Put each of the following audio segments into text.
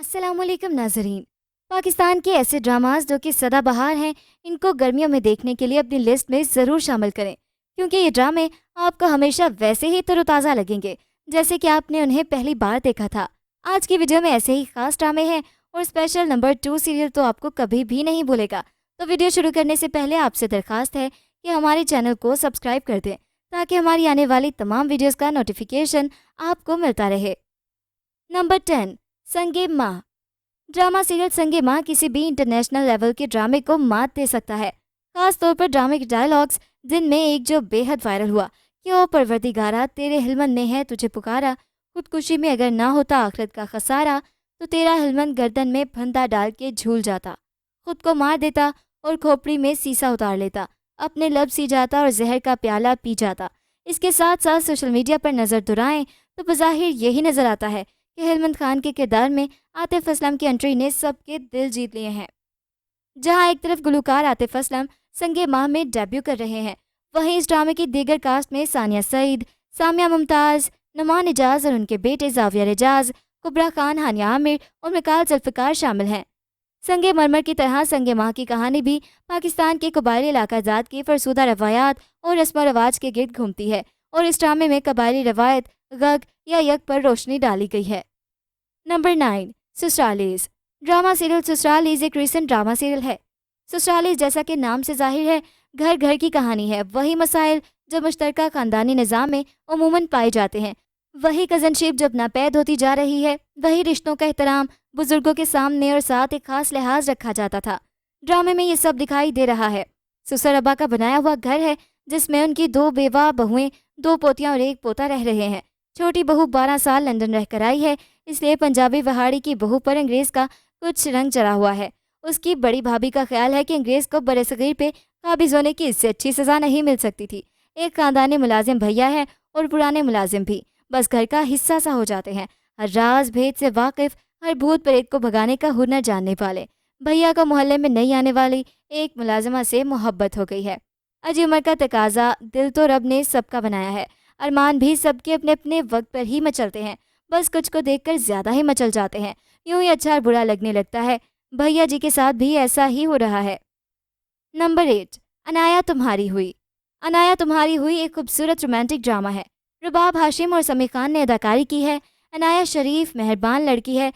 السلام علیکم ناظرین۔ پاکستان کے ایسے ڈراماز جو کہ سدا بہار ہیں، ان کو گرمیوں میں دیکھنے کے لیے اپنی لسٹ میں ضرور شامل کریں، کیونکہ یہ ڈرامے آپ کو ہمیشہ ویسے ہی تر و تازہ لگیں گے جیسے کہ آپ نے انہیں پہلی بار دیکھا تھا۔ آج کی ویڈیو میں ایسے ہی خاص ڈرامے ہیں اور اسپیشل نمبر 2 سیریل تو آپ کو کبھی بھی نہیں بھولے گا۔ تو ویڈیو شروع کرنے سے پہلے آپ سے درخواست ہے کہ ہمارے چینل کو سبسکرائب کر دیں تاکہ ہماری آنے والی تمام ویڈیوز کا نوٹیفیکیشن آپ کو ملتا رہے۔ نمبر 10، سنگے ماں۔ ڈرامہ سیریل سنگے ماں کسی بھی انٹرنیشنل لیول کے ڈرامے کو مات دے سکتا ہے، خاص طور پر ڈرامے کے ڈائلاگز، جن میں ایک جو بے حد وائرل ہوا کہ او پروردگارا تیرے ہلمن نے ہے تجھے پکارا، خودکشی میں اگر نہ ہوتا آخرت کا خسارہ، تو تیرا ہلمن گردن میں پھندا ڈال کے جھول جاتا، خود کو مار دیتا اور کھوپڑی میں سیسا اتار لیتا، اپنے لب سی جاتا اور زہر کا پیالہ پی جاتا۔ اس کے ساتھ ساتھ سوشل میڈیا پر نظر دورائیں تو بظاہر یہی نظر آتا ہے کہ ہلمند خان کے کردار میں عاطف اسلم کی انٹری نے سب کے دل جیت لیے ہیں۔ جہاں ایک طرف گلوکار عاطف اسلم سنگے ماہ میں ڈیبیو کر رہے ہیں، وہیں اس ڈرامے کی دیگر کاسٹ میں ثانیہ سعید، سامیہ ممتاز، نعمان اجاز اور ان کے بیٹے زاویہ اجاز، کبرا خان، ہانیہ عامر اور مکال ذوالفقار شامل ہیں۔ سنگے مرمر کی طرح سنگے ماہ کی کہانی بھی پاکستان کے قبائلی علاقہ جات کی فرسودہ روایات اور رسم و رواج کے گرد گھومتی ہے، اور اس ڈرامے میں قبائلی روایت، غگ یا یک پر روشنی ڈالی گئی ہے۔ نمبر 9، سسرالیز۔ ڈرامہ سیریل سسرالیز ایک ریسنٹ ڈرامہ سیریل ہے۔ سسرالیز جیسا کہ نام سے ظاہر ہے، گھر گھر کی کہانی ہے، وہی مسائل جو مشترکہ خاندانی نظام میں عموماً پائے جاتے ہیں، وہی کزن شپ جب ناپید ہوتی جا رہی ہے، وہی رشتوں کا احترام، بزرگوں کے سامنے اور ساتھ ایک خاص لحاظ رکھا جاتا تھا۔ ڈرامے میں یہ سب دکھائی دے رہا ہے۔ سسر ابا کا بنایا ہوا گھر ہے جس میں ان کی 2 بیوہ بہویں، 2 پوتیاں اور 1 پوتا رہ رہے ہیں۔ چھوٹی بہو 12 سال لندن رہ کر آئی ہے، اس لیے پنجابی وہاڑی کی بہو پر انگریز کا کچھ رنگ چڑھا ہوا ہے۔ اس کی بڑی بھابھی کا خیال ہے کہ انگریز کو برصغیر پہ قابض ہونے کی اس سے اچھی سزا نہیں مل سکتی تھی۔ ایک خاندانی ملازم بھیا ہے اور پرانے ملازم بھی بس گھر کا حصہ سا ہو جاتے ہیں، ہر راز بھید سے واقف، ہر بھوت پریت کو بھگانے کا ہنر جاننے والے۔ بھیا کو محلے میں نئی آنے والی ایک ملازمہ سے محبت ہو گئی ہے۔ اجی عمر کا تقاضا دل تو رب نے سب کا بنایا ہے، ارمان بھی سب کے اپنے اپنے وقت پر ہی مچلتے ہیں، بس کچھ کو دیکھ کر زیادہ ہی مچل جاتے ہیں، یوں ہی اچھا اور برا لگنے لگتا ہے۔ بھیا جی کے ساتھ بھی ایسا ہی ہو رہا ہے۔ نمبر 8، انایا تمہاری ہوئی۔ انایا تمہاری ہوئی ایک خوبصورت رومانٹک ڈرامہ ہے۔ رباب ہاشم اور سمیع خان نے اداکاری کی ہے۔ انایا شریف مہربان لڑکی ہے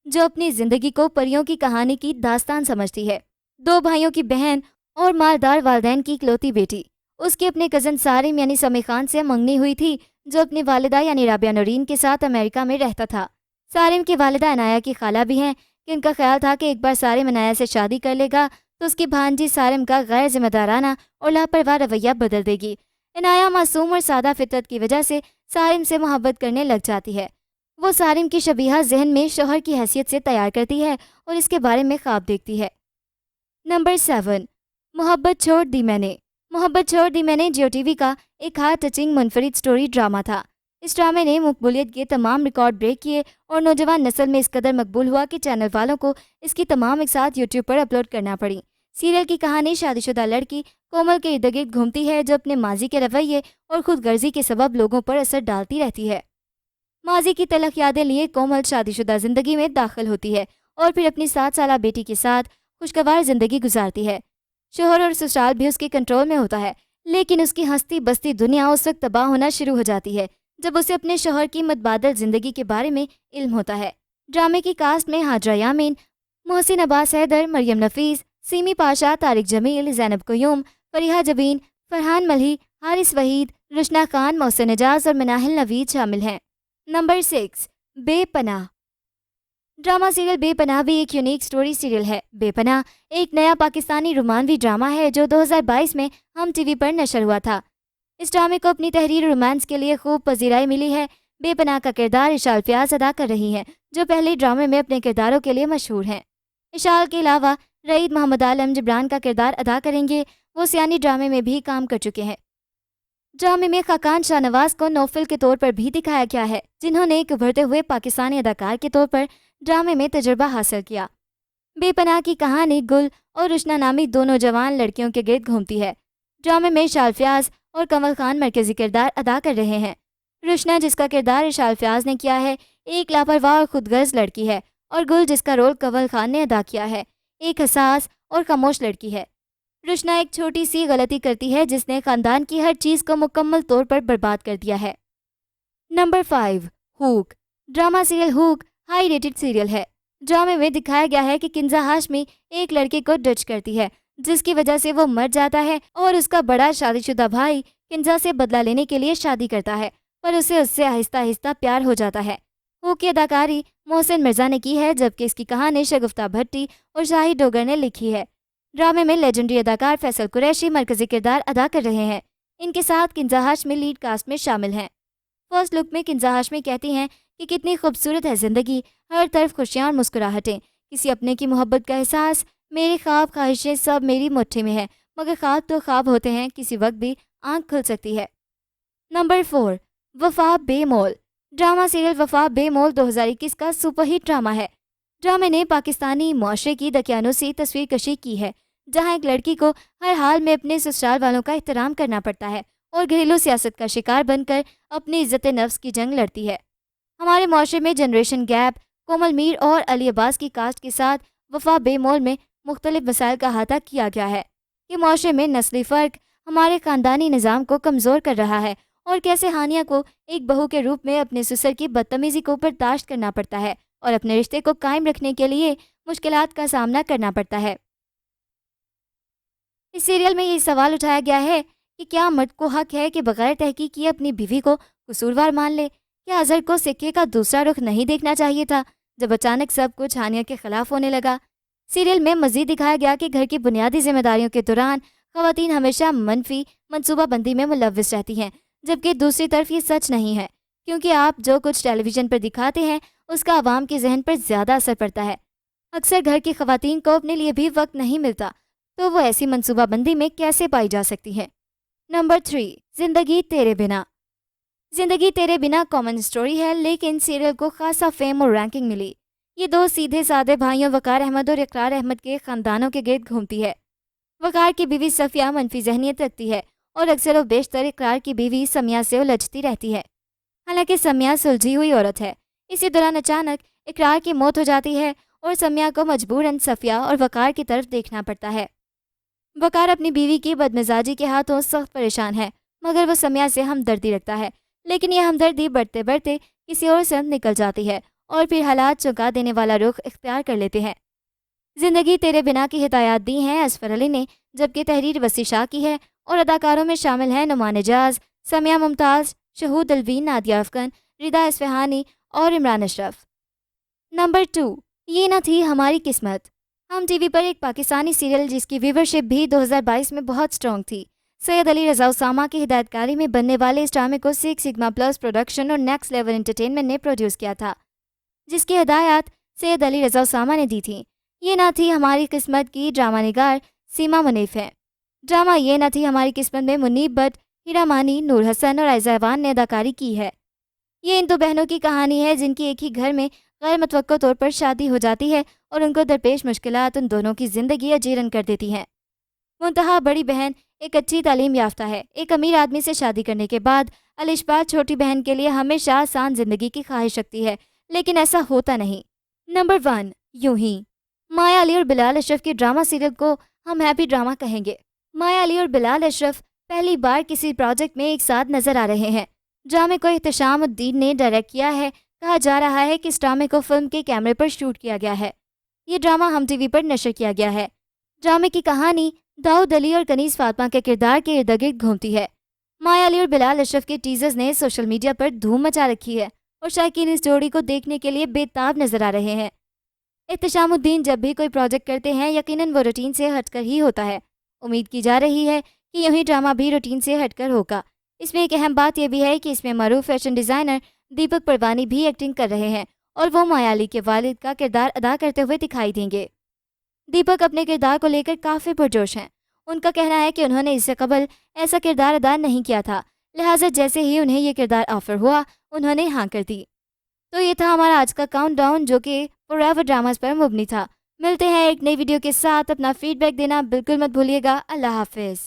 جو اپنی زندگی کو پریوں کی کہانی کی داستان سمجھتی ہے۔ 2 بھائیوں کی بہن اور مالدار والدین کی اکلوتی بیٹی۔ اس کی اپنے کزن سارم یعنی سمیع خان سے منگنی ہوئی تھی، جو اپنی والدہ یعنی رابعہ نورین کے ساتھ امریکہ میں رہتا تھا۔ سارم کی والدہ انایا کی خالہ بھی ہیں کہ ان کا خیال تھا کہ ایک بار سارم انایا سے شادی کر لے گا تو اس کی بھانجی سارم کا غیر ذمہ دارانہ اور لاپرواہ رویہ بدل دے گی۔ انایا معصوم اور سادہ فطرت کی وجہ سے سارم سے محبت کرنے لگ جاتی ہے۔ وہ سارم کی شبیہہ ذہن میں شوہر کی حیثیت سے تیار کرتی ہے اور اس کے بارے میں خواب دیکھتی ہے۔ نمبر 7، محبت چھوڑ دی میں نے۔ محبت چھوڑ دی میں نے جیو ٹی وی کا ایک ہارٹ ٹچنگ منفرد سٹوری ڈرامہ تھا۔ اس ڈرامے نے مقبولیت کے تمام ریکارڈ بریک کیے اور نوجوان نسل میں اس قدر مقبول ہوا کہ چینل والوں کو اس کی تمام اقساط یوٹیوب پر اپلوڈ کرنا پڑی۔ سیریل کی کہانی شادی شدہ لڑکی کومل کے ارد گرد گھومتی ہے جو اپنے ماضی کے رویے اور خود غرضی کے سبب لوگوں پر اثر ڈالتی رہتی ہے۔ ماضی کی تلخ یادیں لیے کومل شادی شدہ زندگی میں داخل ہوتی ہے اور پھر اپنی 7 سالہ بیٹی کے ساتھ خوشگوار زندگی گزارتی ہے۔ شوہر اور سسرال بھی اس کے کنٹرول میں ہوتا ہے، لیکن اس کی ہستی بستی دنیا اس وقت تباہ ہونا شروع ہو جاتی ہے جب اسے اپنے شوہر کی متبادل زندگی کے بارے میں علم ہوتا ہے۔ ڈرامے کی کاسٹ میں ہاجرہ یامین، محسن عباس حیدر، مریم نفیس، سیمی پاشا، طارق جمیل، زینب قیوم، فریحہ جبین، فرحان ملہی، حارث وحید، رشنا خان، محسن اجاز اور مناہل نوید شامل ہیں۔ نمبر 6، بے پناہ۔ ڈرامہ سیریل بے پناہ بھی ایک یونیک سٹوری سیریل ہے۔ بے پناہ ایک نیا پاکستانی رومانوی ڈرامہ ہے جو 2022 میں ہم ٹی وی پر نشر ہوا تھا۔ اس ڈرامے کو اپنی تحریر رومانس کے لیے خوب پذیرائی ملی ہے۔ بے پناہ کا کردار اشال فیاض ادا کر رہی ہیں جو پہلے ڈرامے میں اپنے کرداروں کے لیے مشہور ہیں۔ اشال کے علاوہ رعید محمد عالم جبران کا کردار ادا کریں گے، وہ سیانی ڈرامے میں بھی کام کر چکے ہیں۔ ڈرامے میں خاقان شاہ نواز کو نوفل کے طور پر بھی دکھایا گیا ہے، جنہوں نے ایک ابھرتے ہوئے پاکستانی اداکار کے طور پر ڈرامے میں تجربہ حاصل کیا۔ بے پناہ کی کہانی گل اور رشنا نامی 2 نوجوان لڑکیوں کے گرد گھومتی ہے۔ ڈرامے میں اشال فیاض اور کمل خان مرکزی کردار ادا کر رہے ہیں۔ رشنا، جس کا کردار اشال فیاض نے کیا ہے، ایک لاپرواہ اور خود غرض لڑکی ہے اور گل جس کا رول کنول خان نے ادا کیا ہے، ایک حساس اور خاموش لڑکی ہے۔ رشنا ایک چھوٹی سی غلطی کرتی ہے جس نے خاندان کی ہر چیز کو مکمل طور پر برباد کر دیا ہے۔ نمبر 5، ہوک۔ ڈرامہ سیریل ہوک ہائی ریٹڈ سیریل ہے۔ ڈرامے میں دکھایا گیا ہے کہ کنزا ہاشمی ایک لڑکے کو ڈچ کرتی ہے جس کی وجہ سے وہ مر جاتا ہے، اور اس کا بڑا شادی شدہ بھائی کنزا سے بدلہ لینے کے لیے شادی کرتا ہے، پر اسے اس سے آہستہ آہستہ پیار ہو جاتا ہے۔ ہوک کی اداکاری محسن مرزا نے کی ہے، جبکہ اس کی کہانی شگفتہ بھٹی اور شاہد ڈوگر نے لکھی ہے۔ ڈرامے میں لیجنڈری اداکار فیصل قریشی مرکزی کردار ادا کر رہے ہیں۔ ان کے ساتھ کنزا ہاشمی لیڈ کاسٹ میں شامل ہیں۔ فرسٹ لک میں کنزا ہاشمی کہتی ہیں کہ کتنی خوبصورت ہے زندگی، ہر طرف خوشیاں اور مسکراہٹیں، کسی اپنے کی محبت کا احساس، میری خواب خواہشیں سب میری مٹھی میں ہے، مگر خواب تو خواب ہوتے ہیں، کسی وقت بھی آنکھ کھل سکتی ہے۔ نمبر 4، وفا بے مول۔ ڈرامہ سیریل وفا بے مول 2021 کا سپر ہٹ ڈرامہ ہے۔ ڈرامے نے پاکستانی معاشرے کی دقیانوسی تصویر کشی کی ہے، جہاں ایک لڑکی کو ہر حال میں اپنے سسرال والوں کا احترام کرنا پڑتا ہے اور گھریلو سیاست کا شکار بن کر اپنی عزت نفس کی جنگ لڑتی ہے۔ ہمارے معاشرے میں جنریشن گیپ، کومل میر اور علی عباس کی کاسٹ کے ساتھ وفا بے مول میں مختلف مسائل کا احاطہ کیا گیا ہے کہ معاشرے میں نسلی فرق ہمارے خاندانی نظام کو کمزور کر رہا ہے، اور کیسے ہانیہ کو ایک بہو کے روپ میں اپنے سسر کی بدتمیزی کو برداشت کرنا پڑتا ہے اور اپنے رشتے کو قائم رکھنے کے لیے مشکلات کا سامنا کرنا پڑتا ہے۔ اس سیریل میں یہ سوال اٹھایا گیا ہے کہ کیا مرد کو حق ہے کہ بغیر تحقیق کیے اپنی بیوی کو قصوروار مان لے؟ کیا اظہر کو سکے کا دوسرا رخ نہیں دیکھنا چاہیے تھا جب اچانک سب کچھ ہانیہ کے خلاف ہونے لگا؟ سیریل میں مزید دکھایا گیا کہ گھر کی بنیادی ذمہ داریوں کے دوران خواتین ہمیشہ منفی منصوبہ بندی میں ملوث رہتی ہیں، جبکہ دوسری طرف یہ سچ نہیں ہے، کیونکہ آپ جو کچھ ٹیلی ویژن پر دکھاتے ہیں اس کا عوام کے ذہن پر زیادہ اثر پڑتا ہے۔ اکثر گھر کی خواتین کو اپنے لیے بھی وقت نہیں ملتا، تو وہ ایسی منصوبہ بندی میں کیسے پائی جا سکتی ہے؟ نمبر 3، زندگی تیرے بنا۔ زندگی تیرے بنا کامن سٹوری ہے، لیکن سیریل کو خاصا فیم اور رینکنگ ملی۔ یہ دو سیدھے سادے بھائیوں وقار احمد اور اقرار احمد کے خاندانوں کے گرد گھومتی ہے۔ وقار کی بیوی صفیہ منفی ذہنیت رکھتی ہے اور اکثر و بیشتر اقرار کی بیوی سمیہ سے الجھتی رہتی ہے، حالانکہ سمیہ سلجھی ہوئی عورت ہے۔ اسی دوران اچانک اقرار کی موت ہو جاتی ہے اور سمیہ کو مجبوراً صفیہ اور وقار کی طرف دیکھنا پڑتا ہے۔ وقار اپنی بیوی کی بدمزاجی کے ہاتھوں سخت پریشان ہے، مگر وہ سمیہ سے ہمدردی رکھتا ہے، لیکن یہ ہمدردی بڑھتے بڑھتے کسی اور سمت نکل جاتی ہے اور پھر حالات چونکا دینے والا رخ اختیار کر لیتے ہیں۔ زندگی تیرے بنا کی ہدایات دی ہیں اظفر علی نے، جبکہ تحریر وسیع شاہ کی ہے، اور اداکاروں میں شامل ہیں نعمان اعجاز، سمیہ ممتاز، شہود الوین، نادیہ افکن، ردا اصفہانی اور عمران اشرف۔ نمبر 2، یہ نہ تھی ہماری قسمت۔ ہم ٹی وی پر ایک پاکستانی سیریل جس کی ویورشپ بھی 2022 میں بہت سٹرونگ تھی۔ سید علی رضا اسامہ کی ہدایت کاری میں بننے والے اس ڈرامے کو سکس سگما پلس پروڈکشن اور نیکسٹ لیول انٹرٹینمنٹ نے پروڈیوس کیا تھا، جس کی ہدایات سید علی رضا اسامہ نے دی تھیں۔ یہ نہ تھی ہماری قسمت کی ڈرامہ نگار سیما منیف ہیں۔ ڈرامہ یہ نہ تھی ہماری قسمت میں منیب بٹ، ہیرا مانی، نور حسن اور عائزہ ایوان نے اداکاری کی ہے۔ یہ ان دو بہنوں کی کہانی ہے جن کی ایک ہی گھر میں غیر متوقع طور پر شادی ہو جاتی ہے اور ان کو درپیش مشکلات ان دونوں کی زندگی اجیرن کر دیتی ہیں۔ منتہا بڑی بہن ایک اچھی تعلیم یافتہ ہے۔ ایک امیر آدمی سے شادی کرنے کے بعد الشبا چھوٹی بہن کے لیے ہمیشہ آسان زندگی کی خواہش رکھتی ہے، لیکن ایسا ہوتا نہیں۔ نمبر 1، یوں ہی۔ مایا علی اور بلال اشرف کی ڈرامہ سیریل کو ہم ہیپی ڈرامہ کہیں گے۔ مایا علی اور بلال اشرف پہلی بار کسی پروجیکٹ میں ایک ساتھ نظر آ رہے ہیں۔ ڈرامے کو احتشام الدین نے ڈائریکٹ کیا ہے۔ کہا جا رہا ہے کہ اس ڈرامے کو فلم کے کیمرے پر شوٹ کیا گیا ہے۔ یہ ڈرامہ ہم ٹی وی پر نشر کیا گیا ہے۔ ڈرامے کی کہانی داؤد علی اور کنیز فاطمہ کے کردار کے ارد گرد گھومتی ہے۔ مایا علی اور بلال اشرف کے ٹیزرز نے سوشل میڈیا پر دھوم مچا رکھی ہے اور شائقین اس جوڑی کو دیکھنے کے لیے بے تاب نظر آ رہے ہیں۔ احتشام الدین جب بھی کوئی پروجیکٹ کرتے ہیں یقیناً وہ روٹین سے ہٹ کر ہی ہوتا ہے۔ امید کی جا رہی ہے کہ یہی ڈرامہ بھی روٹین سے ہٹ کر ہوگا۔ اس میں ایک اہم بات یہ بھی ہے کہ اس میں معروف فیشن ڈیزائنر دیپک پروانی بھی ایکٹنگ کر رہے ہیں اور وہ مایا علی کے والد کا کردار ادا کرتے ہوئے دکھائی دیں گے۔ دیپک اپنے کردار کو لے کر کافی پرجوش ہیں۔ ان کا کہنا ہے کہ انہوں نے اس سے قبل ایسا کردار ادا نہیں کیا تھا، لہٰذا جیسے ہی انہیں یہ کردار آفر ہوا انہوں نے ہاں کر دی۔ تو یہ تھا ہمارا آج کا کاؤنٹ ڈاؤن جو کہ فار ایور ڈراماز پر مبنی تھا۔ ملتے ہیں ایک نئی ویڈیو کے ساتھ، اپنا فیڈ بیک دینا بالکل مت بھولیے گا۔ اللہ حافظ۔